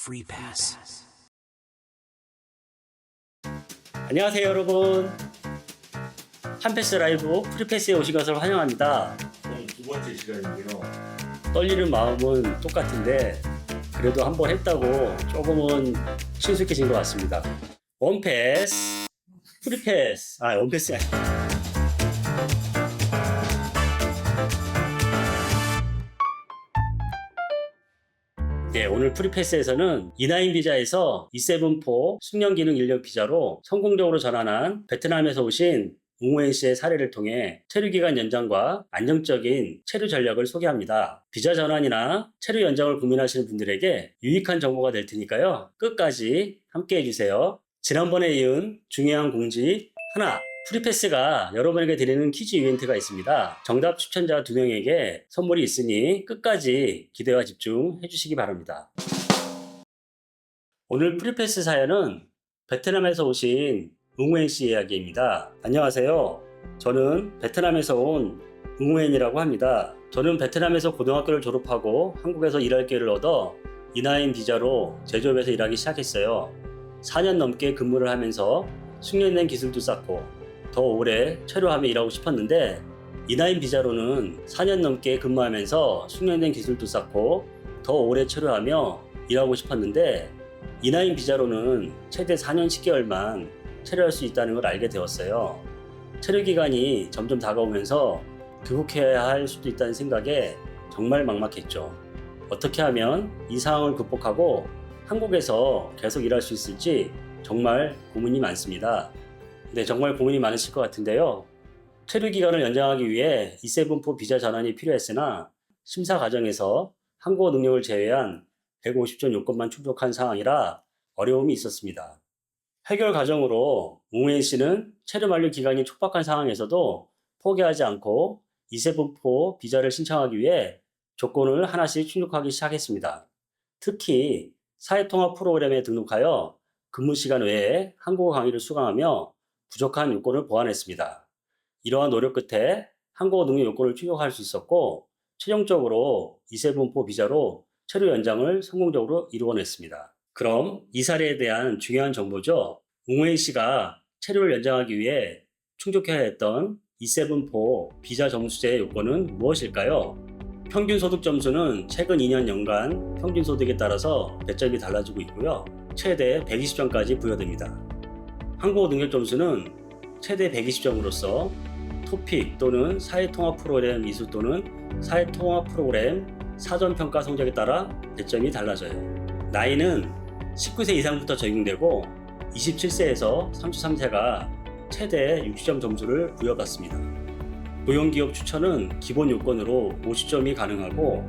Free Pass. 안녕하세요 여러분, 한패스 라이브 프리패스에 오신 것을 환영합니다. 오늘 두 번째 시간인데요. 떨리는 마음은 똑같은데 그래도 한번 했다고 조금은 친숙해진 것 같습니다. 원패스 프리패스, 원패스 네, 오늘 프리패스에서는 E9 비자에서 E7-4 숙련 기능 인력 비자로 성공적으로 전환한 베트남에서 오신 웅호엔 씨의 사례를 통해 체류 기간 연장과 안정적인 체류 전략을 소개합니다. 비자 전환이나 체류 연장을 고민하시는 분들에게 유익한 정보가 될 테니까요. 끝까지 함께 해주세요. 지난번에 이은 중요한 공지 하나, 프리패스가 여러분에게 드리는 퀴즈 이벤트가 있습니다. 정답 추천자 2명에게 선물이 있으니 끝까지 기대와 집중해 주시기 바랍니다. 오늘 프리패스 사연은 베트남에서 오신 웅호엔 씨 이야기입니다. 안녕하세요. 저는 베트남에서 온 웅호엔이라고 합니다. 저는 베트남에서 고등학교를 졸업하고 한국에서 일할 기회를 얻어 E9 비자로 제조업에서 일하기 시작했어요. 4년 넘게 근무를 하면서 숙련된 기술도 쌓고 더 오래 체류하며 일하고 싶었는데 E9 비자로는 4년 넘게 근무하면서 숙련된 기술도 쌓고 더 오래 체류하며 일하고 싶었는데 E9 비자로는 최대 4년 10개월만 체류할 수 있다는 걸 알게 되었어요. 체류 기간이 점점 다가오면서 귀국해야 할 수도 있다는 생각에 정말 막막했죠. 어떻게 하면 이 상황을 극복하고 한국에서 계속 일할 수 있을지 정말 고민이 많습니다. 네, 정말 고민이 많으실 것 같은데요. 체류 기간을 연장하기 위해 E7-4 비자 전환이 필요했으나 심사 과정에서 한국어 능력을 제외한 150점 요건만 충족한 상황이라 어려움이 있었습니다. 해결 과정으로 웅호엔 씨는 체류 만료 기간이 촉박한 상황에서도 포기하지 않고 E7-4 비자를 신청하기 위해 조건을 하나씩 충족하기 시작했습니다. 특히 사회통합 프로그램에 등록하여 근무 시간 외에 한국어 강의를 수강하며 부족한 요건을 보완했습니다. 이러한 노력 끝에 한국어 능력 요건을 충족할 수 있었고 최종적으로 E7-4 비자로 체류 연장을 성공적으로 이루어냈습니다. 그럼 이 사례에 대한 중요한 정보죠. 웅호엔 씨가 체류를 연장하기 위해 충족해야 했던 E7-4 비자 점수제의 요건은 무엇일까요? 평균 소득 점수는 최근 2년 연간 평균 소득에 따라서 배점이 달라지고 있고요. 최대 120점까지 부여됩니다. 한국어 능력 점수는 최대 120점으로서 토픽 또는 사회통합 프로그램 이수 또는 사회통합 프로그램 사전평가 성적에 따라 배점이 달라져요. 나이는 19세 이상부터 적용되고 27세에서 33세가 최대 60점 점수를 부여받습니다. 고용기업 추천은 기본 요건으로 50점이 가능하고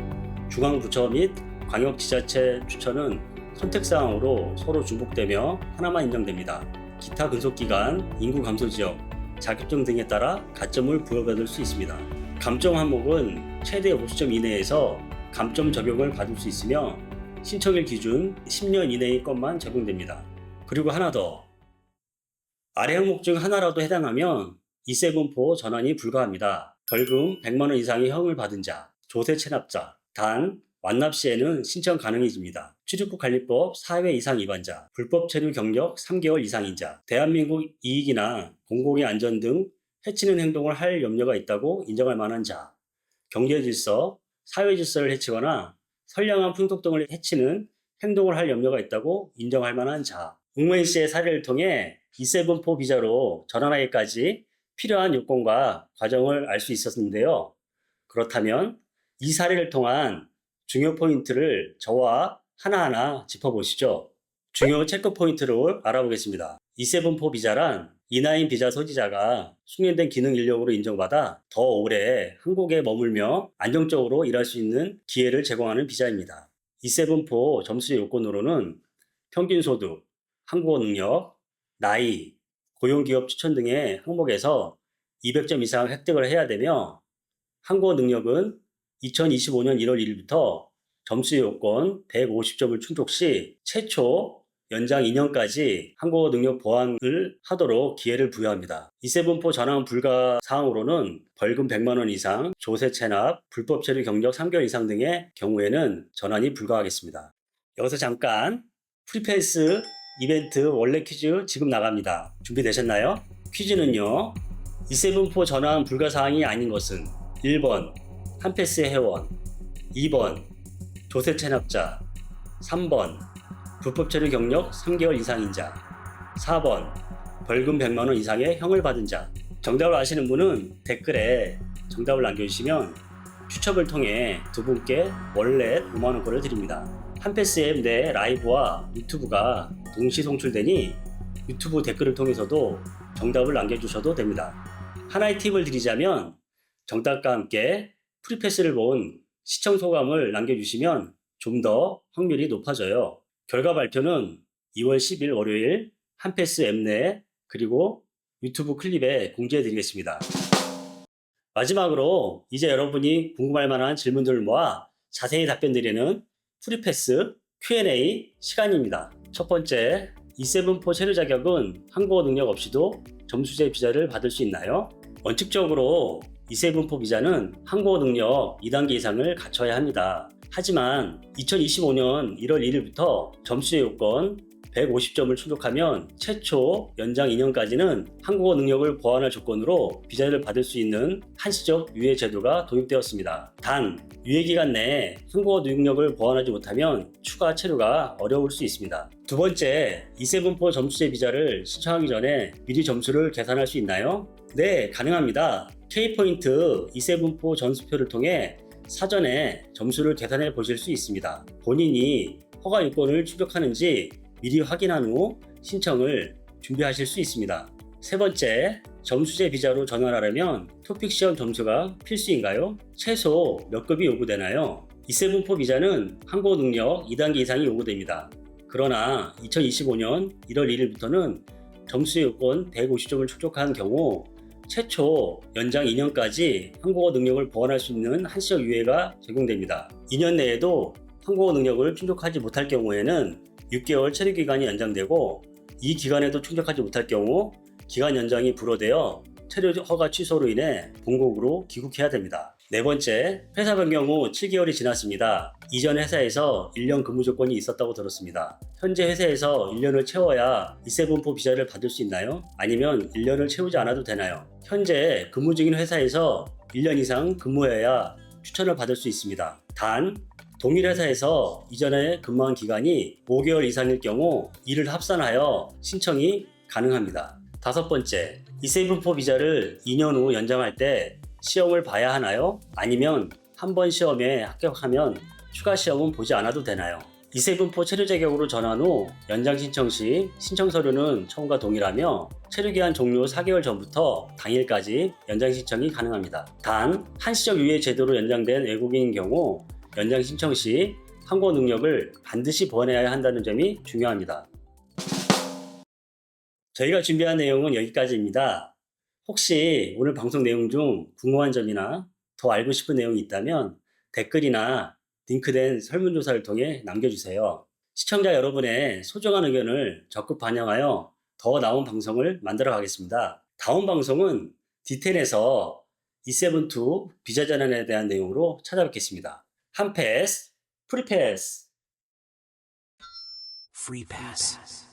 중앙부처 및 광역지자체 추천은 선택사항으로 서로 중복되며 하나만 인정됩니다. 기타 근속기간, 인구 감소 지역, 자격증 등에 따라 가점을 부여받을 수 있습니다. 감점 항목은 최대 50점 이내에서 감점 적용을 받을 수 있으며 신청일 기준 10년 이내의 것만 적용됩니다. 그리고 하나 더, 아래 항목 중 하나라도 해당하면 E7-4 전환이 불가합니다. 벌금 100만원 이상의 형을 받은 자, 조세 체납자, 단 완납 시에는 신청 가능해집니다. 출입국 관리법 4회 이상 위반자, 불법 체류 경력 3개월 이상인 자, 대한민국 이익이나 공공의 안전 등 해치는 행동을 할 염려가 있다고 인정할 만한 자, 경제 질서, 사회 질서를 해치거나 선량한 풍속 등을 해치는 행동을 할 염려가 있다고 인정할 만한 자. 웅호엔 씨의 사례를 통해 E7-4 비자로 전환하기까지 필요한 요건과 과정을 알 수 있었는데요. 그렇다면 이 사례를 통한 중요 포인트를 저와 하나하나 짚어보시죠. 중요 체크 포인트를 알아보겠습니다. E7-4 비자란 E9 비자 소지자가 숙련된 기능 인력으로 인정받아 더 오래 한국에 머물며 안정적으로 일할 수 있는 기회를 제공하는 비자입니다. E7-4 점수 요건으로는 평균 소득, 한국어 능력, 나이, 고용기업 추천 등의 항목에서 200점 이상 획득을 해야 되며 한국어 능력은 2025년 1월 1일부터 점수 요건 150점을 충족 시 최초 연장 2년까지 한국어 능력 보완을 하도록 기회를 부여합니다. E7-4 전환 불가 사항으로는 벌금 100만원 이상, 조세 체납, 불법 체류 경력 3개월 이상 등의 경우에는 전환이 불가하겠습니다. 여기서 잠깐 프리패스 이벤트 원래 퀴즈 지금 나갑니다. 준비되셨나요? 퀴즈는요. E7-4 전환 불가사항이 아닌 것은 1번 한패스 회원, 2번 조세 체납자, 3번 불법 체류 경력 3개월 이상인 자, 4번 벌금 100만 원 이상의 형을 받은 자. 정답을 아시는 분은 댓글에 정답을 남겨주시면 추첨을 통해 두 분께 월렛 5만 원권을 드립니다. 한패스 앱 내 라이브와 유튜브가 동시 송출되니 유튜브 댓글을 통해서도 정답을 남겨주셔도 됩니다. 하나의 팁을 드리자면 정답과 함께 프리패스를 본 시청 소감을 남겨주시면 좀 더 확률이 높아져요. 결과 발표는 2월 10일 월요일 한패스 앱 내 그리고 유튜브 클립에 공지해 드리겠습니다. 마지막으로 이제 여러분이 궁금할 만한 질문들을 모아 자세히 답변 드리는 프리패스 Q&A 시간입니다. 첫 번째, E7-4 체류 자격은 한국어 능력 없이도 점수제 비자를 받을 수 있나요? 원칙적으로 E7-4 비자는 한국어 능력 2단계 이상을 갖춰야 합니다. 하지만 2025년 1월 1일부터 점수제 요건 150점을 충족하면 최초 연장 2년까지는 한국어 능력을 보완할 조건으로 비자를 받을 수 있는 한시적 유예 제도가 도입되었습니다. 단, 유예 기간 내에 한국어 능력을 보완하지 못하면 추가 체류가 어려울 수 있습니다. 두 번째, E7-4 점수제 비자를 신청하기 전에 미리 점수를 계산할 수 있나요? 네, 가능합니다. K포인트 E7-4 전수표를 통해 사전에 점수를 계산해 보실 수 있습니다. 본인이 허가 요건을 충족하는지 미리 확인한 후 신청을 준비하실 수 있습니다. 세 번째, 점수제 비자로 전환하려면 토픽 시험 점수가 필수인가요? 최소 몇 급이 요구되나요? E7-4 비자는 한국어 능력 2단계 이상이 요구됩니다. 그러나 2025년 1월 1일부터는 점수 요건 150점을 충족한 경우 최초 연장 2년까지 한국어 능력을 보완할 수 있는 한시적 유예가 적용됩니다. 2년 내에도 한국어 능력을 충족하지 못할 경우에는 6개월 체류 기간이 연장되고 이 기간에도 충족하지 못할 경우 기간 연장이 불허되어 체류 허가 취소로 인해 본국으로 귀국해야 됩니다. 네 번째, 회사 변경 후 7개월이 지났습니다. 이전 회사에서 1년 근무 조건이 있었다고 들었습니다. 현재 회사에서 1년을 채워야 E7-4 비자를 받을 수 있나요? 아니면 1년을 채우지 않아도 되나요? 현재 근무 중인 회사에서 1년 이상 근무해야 추천을 받을 수 있습니다. 단, 동일 회사에서 이전에 근무한 기간이 5개월 이상일 경우 이를 합산하여 신청이 가능합니다. 다섯 번째, E7-4 비자를 2년 후 연장할 때 시험을 봐야 하나요? 아니면 한 번 시험에 합격하면 추가 시험은 보지 않아도 되나요? E7-4 체류 자격으로 전환 후 연장 신청 시 신청 서류는 처음과 동일하며 체류 기한 종료 4개월 전부터 당일까지 연장 신청이 가능합니다. 단, 한시적 유예 제도로 연장된 외국인인 경우 연장 신청 시 한국어 능력을 반드시 보완해야 한다는 점이 중요합니다. 저희가 준비한 내용은 여기까지입니다. 혹시 오늘 방송 내용 중 궁금한 점이나 더 알고 싶은 내용이 있다면 댓글이나 링크된 설문조사를 통해 남겨주세요. 시청자 여러분의 소중한 의견을 적극 반영하여 더 나은 방송을 만들어 가겠습니다. 다음 방송은 D10에서 E7-2 비자 전환에 대한 내용으로 찾아뵙겠습니다. 한패스, 프리패스. Free pass.